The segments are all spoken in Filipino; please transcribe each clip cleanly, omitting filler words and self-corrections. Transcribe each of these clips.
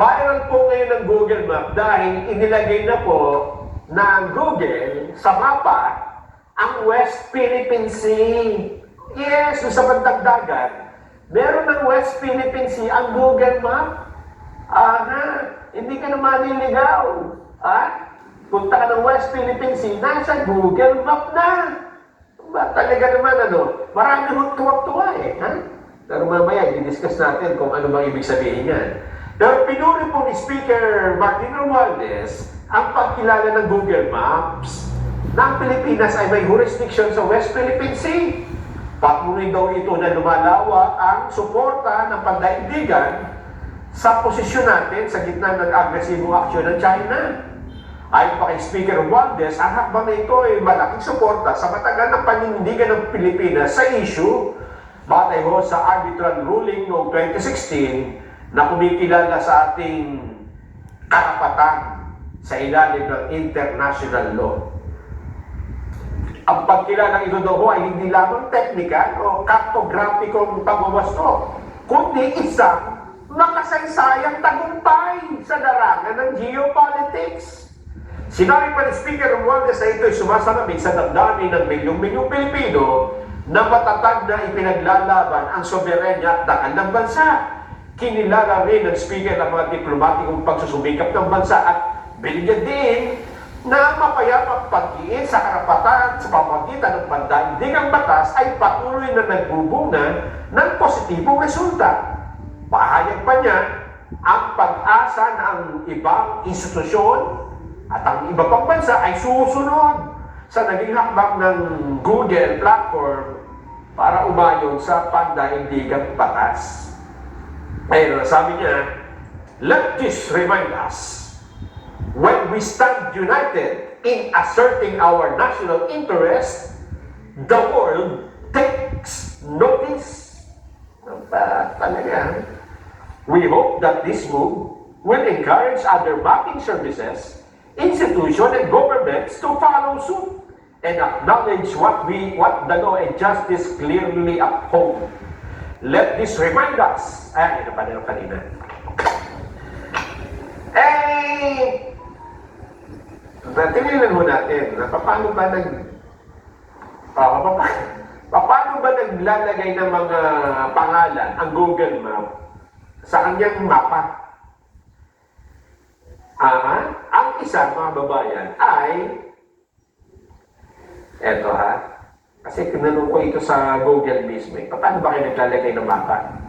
Viral po ngayon ng Google Map dahil inilagay na po ng Google sa mapa ang West Philippine Sea. Yes, sa bandang dagat. Meron ng West Philippine Sea ang Google Map. Hindi ka na maliligaw. Punta ka ng West Philippine Sea, nasa Google Map na. Talaga naman, marami hong tuwag-tuwa eh. Pero mamaya, i-discuss natin kung ano bang ibig sabihin yan. Pero pinuri po ni Speaker Martin Romualdez ang pagkilala ng Google Maps na ang Pilipinas ay may jurisdiction sa West Philippine Sea. Patuloy daw ito na lumalawak ang suporta ng pandaigdigan sa posisyon natin sa gitna ng agresibong aksyon ng China. Ayon pa kay Speaker Romualdez, ang hakbang na ito ay malaking suporta sa matagal ng panindigan ng Pilipinas sa issue batay ho sa arbitral ruling noong 2016 na kumikilala sa ating karapatan sa ilalim ng international law. Ang pagkilala ito daw ay hindi lamang teknikal o kartograpikong pagwawasto, kundi isang makasaysayang tagumpay sa larangan ng geopolitics. Sinabi pa ni Speaker Romualdez na ito'y sumasalabing sa damdamin ng milyong-milyong Pilipino na matatag na ipinaglalaban ang soberenya at dangal ng bansa. Kinilala rin ng Speaker ang mga diplomatikong pagsusumikap ng bansa at binigyan din na mapayapang pagdiin sa karapatan sa pamamagitan ng pandaigdigang batas ay patuloy na nagbubunga ng positibong resulta. Pahayag pa niya ang pag-asa na ang ibang institusyon at ang iba pang bansa ay susunod sa naging hakbang ng Google platform para umayon sa pandaigdigang batas. Ayun, sabi niya, let this remind us, when we stand united in asserting our national interest, the world takes notice. Talaga. We hope that this move will encourage other mapping services, institutions, and governments to follow suit and acknowledge what the law and justice clearly uphold. Let this remind us. Ito pa rin kanina. Tingnan mo natin, paano ba naglalagay ng mga pangalan ang Google Map sa kanyang mapa? Ang isa, mga babayan, ay eto kasi tinanong ko ito sa Google mismo. Paano ba kayo naglalagay ng mapa?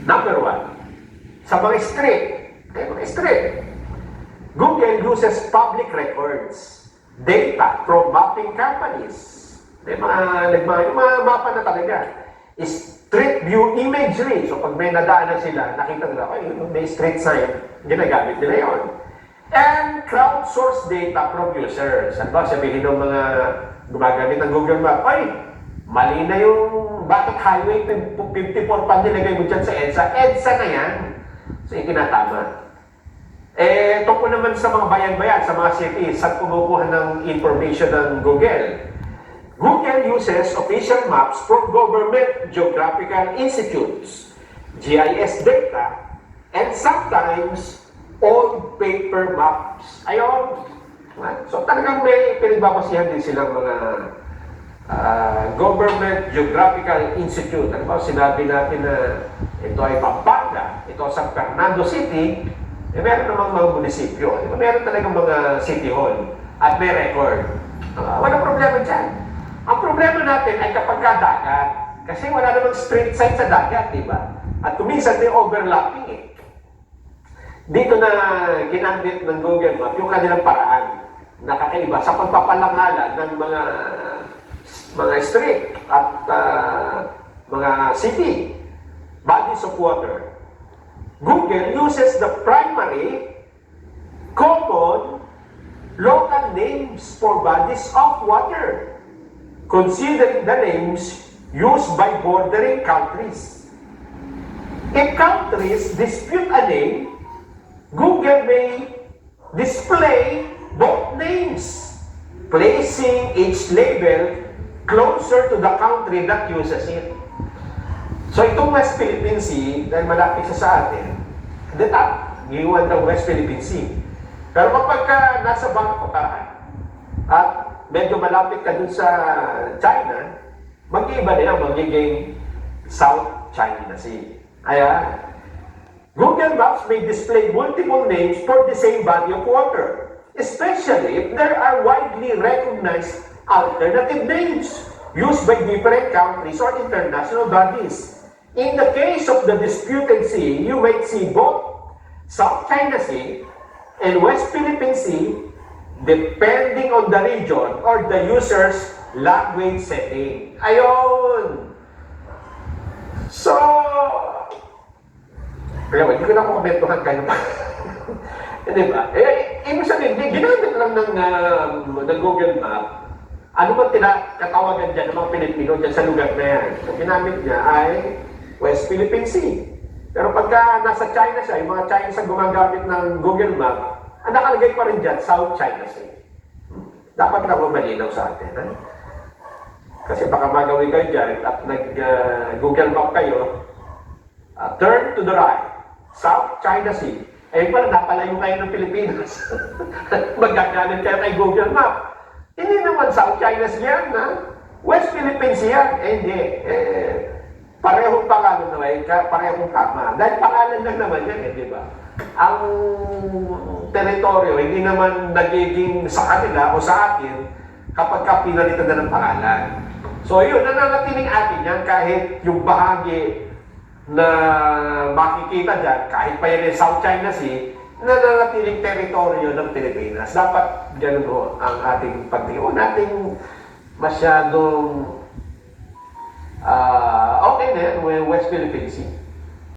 Number 1, sa mga street, Google uses public records, data from mapping companies. Yung mga mapa na talaga. Street view imagery. So pag may nadaanan sila, nakita nila, may street sign, ginagamit nila yun. And crowdsourced data from users. Ano ba, sabihin ng mga gumagamit ng Google Map, mali na yung bakit highway 54 pa nilagay mo dyan sa EDSA. EDSA na yan. So itinatama. Tungkol naman sa mga bayan-bayan, sa mga cities, saan kumukuha ng information ng Google? Google uses official maps from government geographical institutes, GIS data, and sometimes old paper maps. Ayun. So talagang may pinagbabasihan din silang mga government geographical institute. Ano ba, sinabi natin na ito ay Pampanga, ito San Fernando City, meron namang mga munisipyo. Meron talagang mga city hall at may record. Walang problema dyan. Ang problema natin ay kapag dagat. Kasi wala namang street sign sa dagat, di ba? At kuminsan may overlapping eh. Dito na ginamit ng Google Map yung kanilang paraan na kakaiba sa pagpapalangalan ng mga street at mga city, bodies of water. Google uses the primary, common, local names for bodies of water, considering the names used by bordering countries. If countries dispute a name, Google may display both names, placing each label closer to the country that uses it. So itong West Philippine Sea, dahil malapit sa atin, the top, iwan ng West Philippine Sea. Pero kapag nasa Bangkok ka, at medyo malapit ka dun sa China, mag-iiba na yan, magiging South China Sea. Ayan. Google Maps may display multiple names for the same body of water, especially if there are widely recognized alternative names used by different countries or international bodies. In the case of the disputed sea, you might see both South China Sea and West Philippine Sea depending on the region or the user's language setting. Ayun! So, kaya hindi ko na kumentuhan kayo pa. Di ba? Ibig sabihin, ginamit lang ng Google Map. Ano ba katawagan dyan ng mga Pilipino dyan sa lugar na yan? So, ginamit niya ay West Philippine Sea. Pero pagka nasa China siya, yung mga Chinese ang gumagamit ng Google Map, ang nakalagay pa rin dyan, South China Sea. Dapat na malinaw sa atin. Ha? Kasi baka magawin kayo dyan at nag-Google Map kayo, turn to the right, South China Sea. Eh pala, napalayo kayo ng Pilipinas. Magagalit kayo kay Google Map. Hindi naman South China Sea yan, ha? West Philippine Sea yan. Eh, hindi. Parehong pangalan naman, parehong tama. Dahil pangalan lang naman yan, di ba? Ang teritoryo, hindi naman nagiging sa kanila o sa akin kapag pinalitan na ng pangalan. So yun, nananatiling atin yan kahit yung bahagi na makikita dyan, kahit pa yan yung South China Sea, nananatiling teritoryo ng Pilipinas. Dapat ganun ho ang ating pagtingin. O nating masyadong okay na yan, West Philippine Sea.